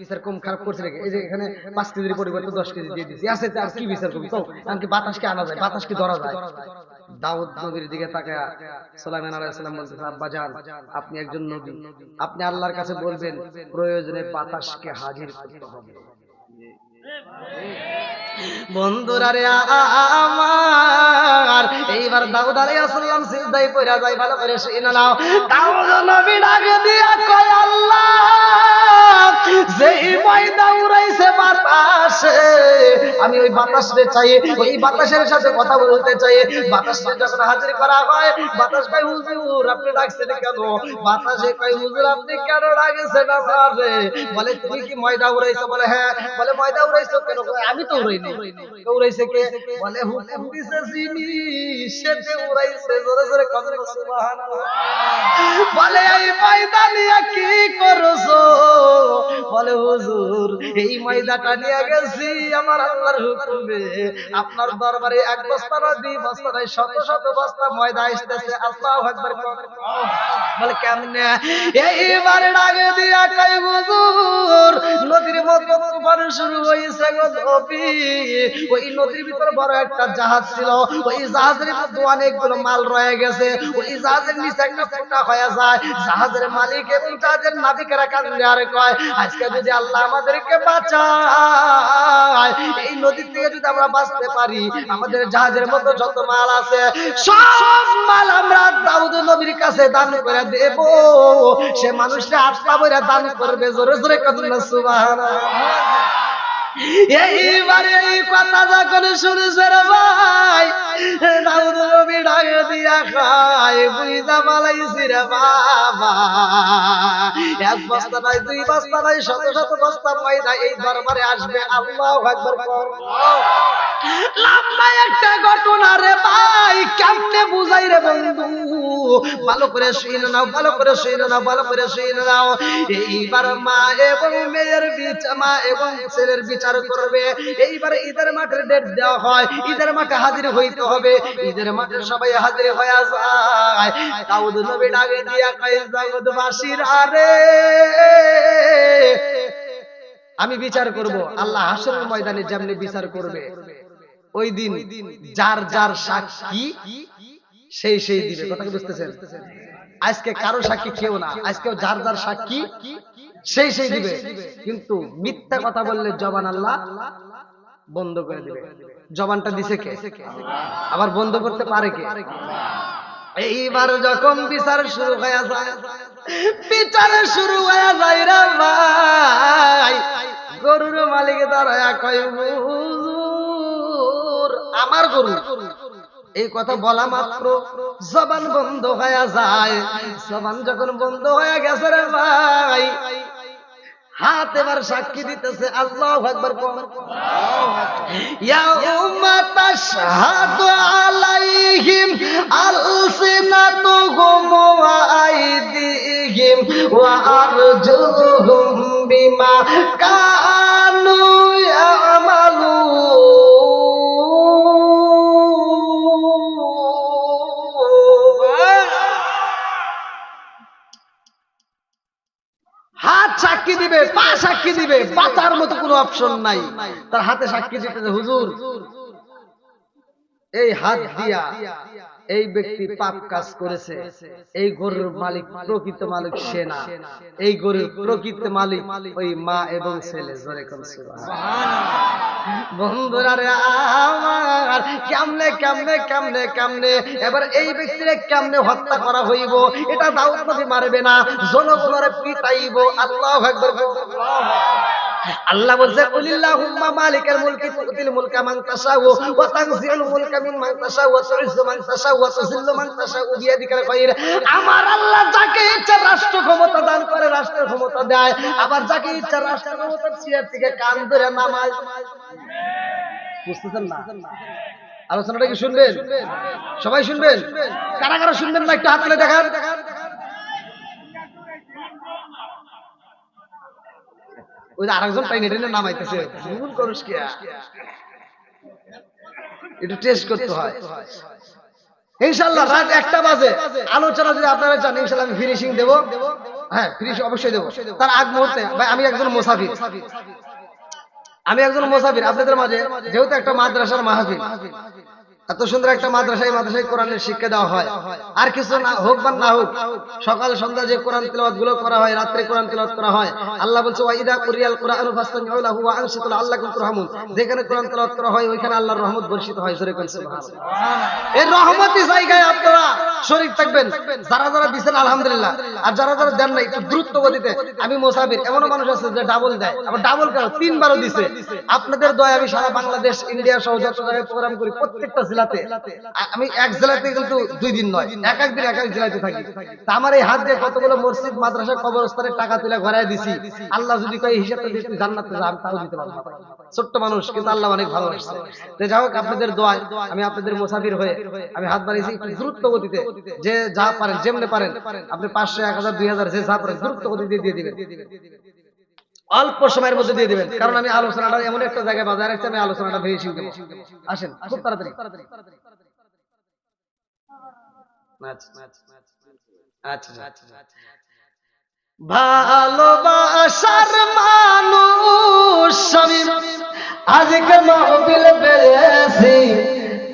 বিচার কম খারাপ করছে নাকি? এই যে এখানে 5 কেজির পরিবর্তে 10 কেজি দিয়ে দিছি, আছে আর কি বিচার কম কও? এমনকি বাতাসকে আনা যায়, বাতাসকে ধরা যায়। দাউদ নবীর দিকে তাকায়া সুলাইমান আলাইহিস সালাম বলতেছে, আব্বা জান, আপনি একজন নবী, আপনি আল্লাহর কাছে বলবেন প্রয়োজনে বাতাসকে হাজির করতে হবে। বন্ধুরা রে আমার, এইবার দাউদ আলাইহিস সালাম সিজদায় পড়ে যায়, ভালো করে শুনে নাও। দাউদ নবী ডাকে দিয়া কয়, আল্লাহ, যেই ময়দা উড়াইছে বাতাসে, আমি ওই বাতাসে চাই, ওই বাতাসের সাথে কথা বলতে চাই। বাতাসকে যখন হাজির করা হয়, বাতাস কয়, হুজুর আপনি ডাকছেন কেন? বাতাসে কয়, হুজুর আপনি কেন ডাকছেন আমারে? বলে, তুমি কি ময়দা উড়াইছো? বলে, হ্যাঁ। বলে, ময়দা উড়াইছো কেন? আমি তো উড়াইনি। উড়াইছে কে? বলে, হুকুম দিছে যিনি, সেতে উড়াইছে। জোরে জোরে কথা সুবহানাল্লাহ। বলে, এই ময়দা নিয়ে কি করছো? বলে, হুজুর এই ময়দাটা নিয়ে গেছি আমার আল্লাহর হুকুমে, আপনার দরবারে এক বস্তা না, 2 বস্তা নয়, শত শত বস্তা ময়দা আসতেছে। আল্লাহু আকবার। বলে, কেমনে? এইবার ডাকে দিয়া কই, হুজুর নদীর মধ্যে তুফান শুরু হইছে গো নবী। ওই নদীর ভিতর বড় একটা জাহাজ ছিল, ওই জাহাজের মধ্যে অনেকগুলো মাল রয়ে গেছে। ওই জাহাজের নিচে একটা ফুটা হয়ে যায়। জাহাজের মালিক এবং জাহাজের নাবিকেরা কান্দে আর কয়, আজকে যদি আল্লাহ আমাদেরকে বাঁচায়, এই নদী থেকে যদি আমরা বাঁচতে পারি, আমাদের জাহাজের মধ্যে যত মাল আছে সব মাল আমরা দাউদ নবীর কাছে দান করে দেব। সে মানুষটা আত্মা বইরা দান করবে। জোরে জোরে কথা সুবহানাল্লাহ। এইবারে এই কথা যখন শুনেছে রে ভাই, দাউদ নবী ডাকে দিয়া খায়, বুঝা পালাইছি রে বাবা। 1 বস্তা নয়, 2 বস্তা নয়, শত শত বস্তা ময়দা এই দরবারে আসবে। আল্লাহু আকবার। লম্বা একটা ঘটনা রে ভাই, কেমনে বুঝাই রে বন্ধু? ভালো করে শুনে নাও, ভালো করে শুনে নাও, ভালো করে শুনে নাও। এইবার মা এবং মেয়ের বিচার, মা এবং ছেলের বিচার করবে। এইবার ঈদের মাঠের ডেট দেওয়া হয়, ঈদের মাঠে হাজির হইতে হবে। ঈদের মাঠে সবাই হাজির হয়ে যায়। দাউদ নবী ডাকে দিয়া কয়, জগৎবাসীরা রে, আমি বিচার করব। আল্লাহ হাসরের ময়দানে যেমনি বিচার করবে, ওই দিন যার যার সাক্ষী সেই সেই দিবে। কথা কি বুঝতেছেন? আজকে কারো সাক্ষী কেউ না, আজকে যার যার সাক্ষী সেই সেই দিবে। কিন্তু মিথ্যা কথা বললে জবান আল্লাহ বন্ধ করে দিবে। জবানটা দিছে কে? আবার বন্ধ করতে পারে কে? এইবার যখন বিচার শুরু হয়ে যায়, বিচার শুরু হয়ে যায় রে ভাই, গরুর মালিক দাঁড়ায়া কয়, হুজুর আমার গরু। এই কথা বলা মাত্র জবান বন্ধ হয়ে যায়। জবান যখন বন্ধ হয়ে গেছে রে ভাই, হাত এবার সাক্ষী দিতেছে। আল্লাহু আকবার। ইয়াউমা তাশহাদু আলাইহিম আলসিনাতুহুম ওয়া আইদিহিম ওয়া আরজুলুহুম বিমা কানু ইয়ামালুন। হাত সাক্ষী দিবে, পা সাক্ষী দিবে, বাঁচার মতো কোনো অপশন নাই। তার হাতে সাক্ষী দিতেছে, হুজুর এই হাত দিয়া এই ব্যক্তি পাপ কাজ করেছে। এই গরুর মালিক, প্রকৃত মালিক সে না, এই গরুর প্রকৃত মালিক ওই মা এবং ছেলে। জোরে কোন সুবহানাল্লাহ। বন্ধুরা রে আমার, কেমনে কেমনে কেমনে কেমনে এবার এই ব্যক্তিরে কেমনে হত্যা করা হইব? এটা দাউদ নবী মারবে না, জনগণের পিটাইব। আল্লাহু আকবার। আল্লাহ বলছে, কুলিল্লাহুম্মা মালিকাল মুলকি তুতিল মুলকা মান তাশাউ ওয়া তানজিলুল মুলকা মিম্মান তাশাউ ওয়া তুইজ্জু মান তাশাউ ওয়া তুযিল্লু মান তাশাউ বিয়াদিকাল খায়র। আমার আল্লাহ যাকে ইচ্ছা রাষ্ট্র ক্ষমতা দান করে, রাষ্ট্র ক্ষমতা দেয়, আবার যাকে ইচ্ছা রাষ্ট্র ক্ষমতার চেয়ার থেকে কান ধরে নামায়। বুঝতেছেন না? আলোচনাটা কি শুনবেন? সবাই শুনবেন? কারা কারা শুনবেন না একটু হাত তুলে দেখান। ওই যে আরেকজন টাইনে টেনে নামাইতেছে, ভুল করস কি? একটু টেস্ট করতে হয়। ইনশাআল্লাহ রাত 1টা বাজে আলোচনা যদি আপনারা চান, ইনশাআল্লাহ আমি ফিনিশিং দেব। হ্যাঁ ফ্রি অবশ্যই দেবো। তার আগ মুহূর্তে ভাই আমি একজন মুসাফির, আপনাদের মাঝে যেহেতু একটা মাদ্রাসার মাহফিল, এত সুন্দর একটা মাদ্রাসায় কোরআনের শিক্ষা দেওয়া হয়, আর কিছু না হোক বা না হোক, সকাল সন্ধ্যা যে কোরআন তিলাওয়াত গুলো করা হয়, রাত্রে কোরআন তিলাওয়াত করা হয়, আল্লাহ বলছে ওয়াইদা কুরিয়াল কুরআনু ফাসতামিউ লাহু ওয়া আনসিতু লাআল্লাকুম তুরহামুন, যেখানে কোরআন তিলাওয়াত করা হয় ওইখানে আল্লাহর রহমত বর্ষিত হয়। জোরে বলেন সুবহানাল্লাহ। এই রহমতি জায়গায় আপনারা শরীক থাকবেন, যারা যারা দিবেন আলহামদুলিল্লাহ, আর যারা যারা দেন না একটু দ্রুত গতিতে। আমি মুসাফির, এমনও মানুষ আছে যে ডাবল দেয়, আবার ডাবল কেন 3 বারও দিছে। আপনাদের দয়া আমি সারা বাংলাদেশ ইন্ডিয়া সহ যত জায়গায় প্রোগ্রাম করি প্রত্যেকটা জেলাতে, আমি এক জেলাতে কিন্তু 2 দিন নয়, এক এক দিন এক এক জেলাতে থাকি। তা আমার এই হাত দিয়ে কতগুলো মসজিদ মাদ্রাসা কবরস্থানের টাকা তুলে ঘরায় দিছি। আল্লাহ যদি কয় হিসাবটা দিয়ে তুই জান্নাতে যা, আমি তাও দিতে পারবো না। ছোট্ট মানুষ, কিন্তু আল্লাহ অনেক ভালোবাসে। তো যাই হোক, আপনাদের দোয়ায় আমি আপনাদের মুসাফির হয়ে আমি হাত বাড়িয়েছি একটু দ্রুত গতিতে। যে যা পারেন যেমনে পারেন আপনি 500 1000 2000 যে যা পারেন দ্রুত গতিতে দিয়ে দিবেন, অল্প সময়ের মধ্যে দিয়ে দিবেন। কারণ আমি আলোচনাটা এমন একটা জায়গায় বাজার রাখছি, আমি আলোচনাটা ভেঙে দেবো। আসেন খুব তাড়াতাড়ি। ভালোবাসার মানুষ আমি আজকে মাহফিল পেয়েছি,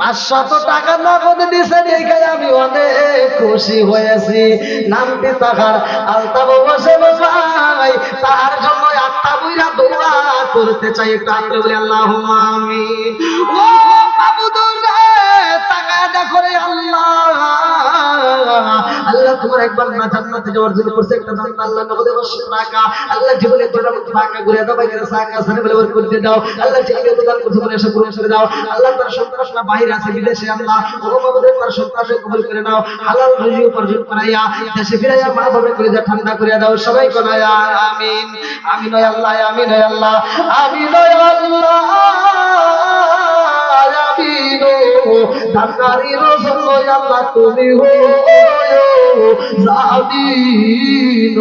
500 টাকা নগদ দিছে দেখে আমি অনেক খুশি হয়েছি। নামটি তাহার আলতাব বসে বসাই, তার জন্য আত্মা বুইরা দোয়া করতে চাই। একটু আপনি বলি আল্লাহুম্মা আমিন। ও বাবুদুর রে তাকায় দেখো রে আল্লাহ, আল্লাহ তোমার একবার না জান্নাতে যাওয়ার জন্য করছে একটা দান, আল্লাহ নগদে 500 টাকা, আল্লাহ জীবনে তোরা টাকা ঘুরে দাও, বাইরে টাকা সানে বলে ওর করে দাও, আল্লাহ জীবনে তো দান করছে বলে এসে পূরণ করে দাও। আল্লাহ তার সন্তানরা বাইরে আছে বিদেশে, আল্লাহ ও বাবুদের তার সন্তানকে কবুল করে নাও, হালাল রুজি উপার্জন করাইয়া দেশে ফিরাইয়া মা বাবার করে যা ঠান্ডা করে দাও। সবাই কোনায় আমিন। আমিন ওয়া আল্লাহ, আমিন ওয়া আল্লাহ, আমিন ওয়া আল্লাহ, আমিন। ঢাকারি রসুল আল্লাহ তুমি হো জামিন।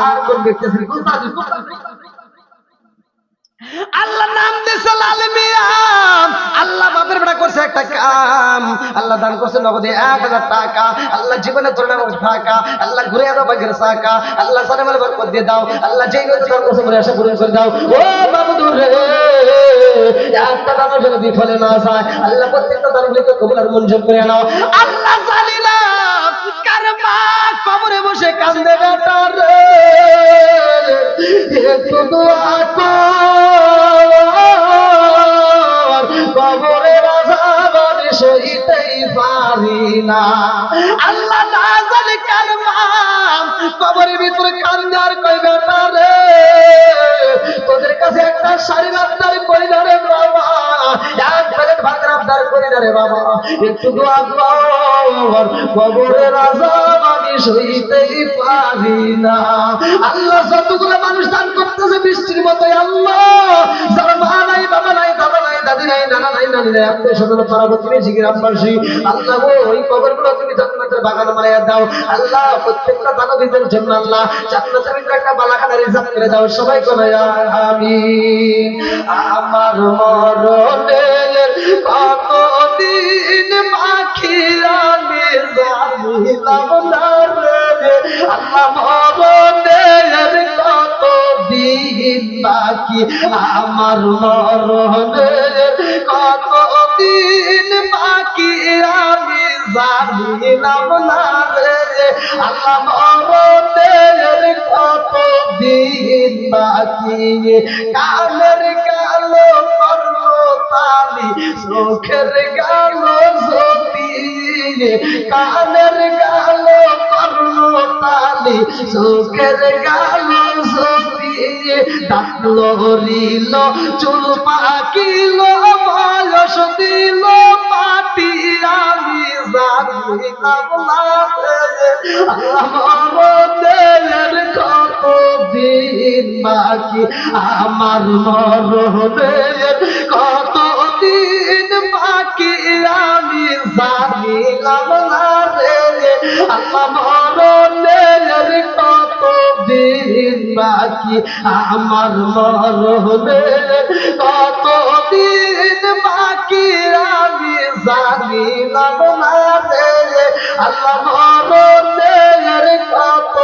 আর কোন ব্যক্তি আল্লাহ নাম দিয়েছে লাল মিয়া, আল্লাহ বাপের বেটা করছে একটা কাম, আল্লাহ দান করছে নগদে 1000 টাকা, আল্লাহ জীবনে ধরে নাও টাকা, আল্লাহ ঘুরে দাও বাগের টাকা, আল্লাহ সানে মাল বরকত দিয়ে দাও, আল্লাহ যেই কথা দান করছে বলে আশা পূরণ করে দাও। ও বাবুদুর রে একটা দানের জন্য বিফলে না যায়, আল্লাহ প্রত্যেকটা দানগুলিকে কবুল আর মঞ্জুর করে নাও। আল্লাহ জানি না কার মা কবরে বসে কান্দে বেটা রে, একটু দোয়া কর, কবরের আযাব আমি সইতেই পারি না। আল্লাহ না জানি কার মা কবরের ভিতরে কান্দে আর কই বেটা রে, তোদের কাছে একটা শাড়ির আবদার করি না রে বাবা, এক প্লেট ভাতের আবদার করি না রে বাবা, একটু দোয়া কর, কবরের আযাব আমি সইতেই পারি না। আল্লাহ যতগুলো মানুষ দান করতেছে বৃষ্টির মতো, আল্লাহ যারা মা নাই বাবা নাই দাদা নাই দাদি নাই নানা নাই নানি নাই আত্মীয় স্বজন পাড়াপ্রতিবেশী গ্রামবাসী, আল্লাহ গো ওই কবরগুলো তুমি জান্নাতের বাগান বানাইয়া দাও। আল্লাহ প্রত্যেকটা দানবীদের জন্য আল্লাহ জান্নাতের ভিতরে একটা বালাখানা রিজার্ভ করে দাও। সবাই কোন আমিন। আমার মরণের কতদিন বাকি আমি জানিলাম না রে, আল্লাহ মরণের কতদিন বাকি, আমার মরণের কতদিন বাকি আমি জানিলাম না রে, আল্লাহ মরণের কতদিন বাকি। কানের কালো কর্মতালি চোখের কালো জ্যোতি, কানের কালো কর্মতালি চোখের কালো জ্যোতি, দাঁত লহরিল চুল পাকিল বয়স দিল পাটি আমি জানিলাম না রে, আল্লাহ মরণের কতদিন বাকি, আমার মরণের কতদিন বাকি আমি জানিলাম না রে, আল্লাহ মরণের কতদিন বাকি, আমার মরণের কতদিন বাকি আমি জানিলাম না রে, আল্লাহ মরণের কত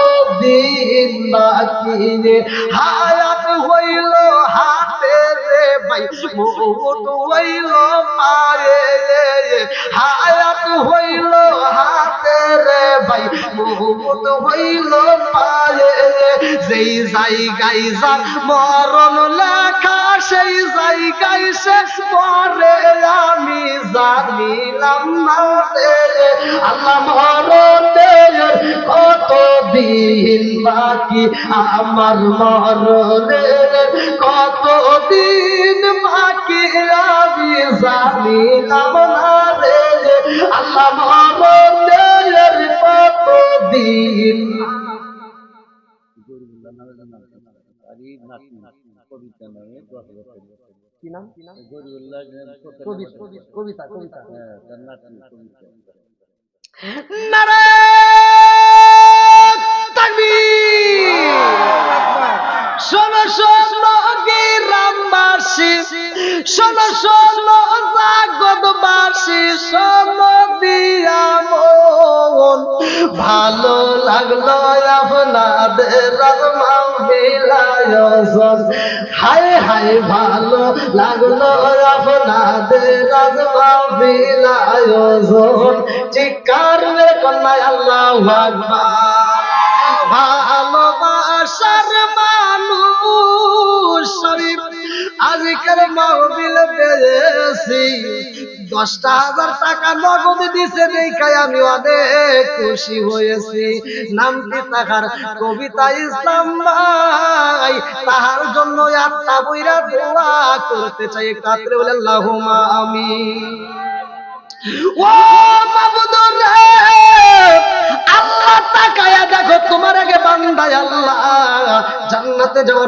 দিন বাকি রে, হায়াত হইল হাতে রে ভাই, মৌত হইল পায়ে, হায়াত হইল হাতে রে ভাই, মৌত হইল পায়ে। যেই জায়গায় যার মরণ লেখা সেই জায়গায় সে পরে আমি জানিলাম না রে। আল্লাহ মরণের কত দিন বাকি, আমার মরণের কত দিন বাকি আমি জানিলাম না রে। আল্লাহ মরণের কত দিন। কি নাম? কবিতা। নারায়ে তাকবীর। শোনো শোনো গ্রামবাসী, শোনো শোনো জগৎবাসী, শোনো দিয়া মন, ভালো লাগলো আপনাদের মাহফিল, হায় হায় ভালো লাগলো আপনাদের মাহফিল আয়োজন। চিৎকার মেরে কন্যা আল্লাহু আকবার। ভালোবাসার মানুষ শরীফ আজকের মাহফিল পেয়েছি, 10,000 টাকা নগদ দিছে দেখায় আমি অনেক খুশি হয়েছি। নামটি তাহার কবিতা ইসলাম ভাই, তাহার জন্য একটা বইরা দোয়া করতে চাই, কাতরে বলে আল্লাহুম্মা আমিন। ও মাবুদ রে, আল্লাহ তাকায়া দেখো তোমার আগে বান্দা আল্লাহ জান্নাতে যাওয়ার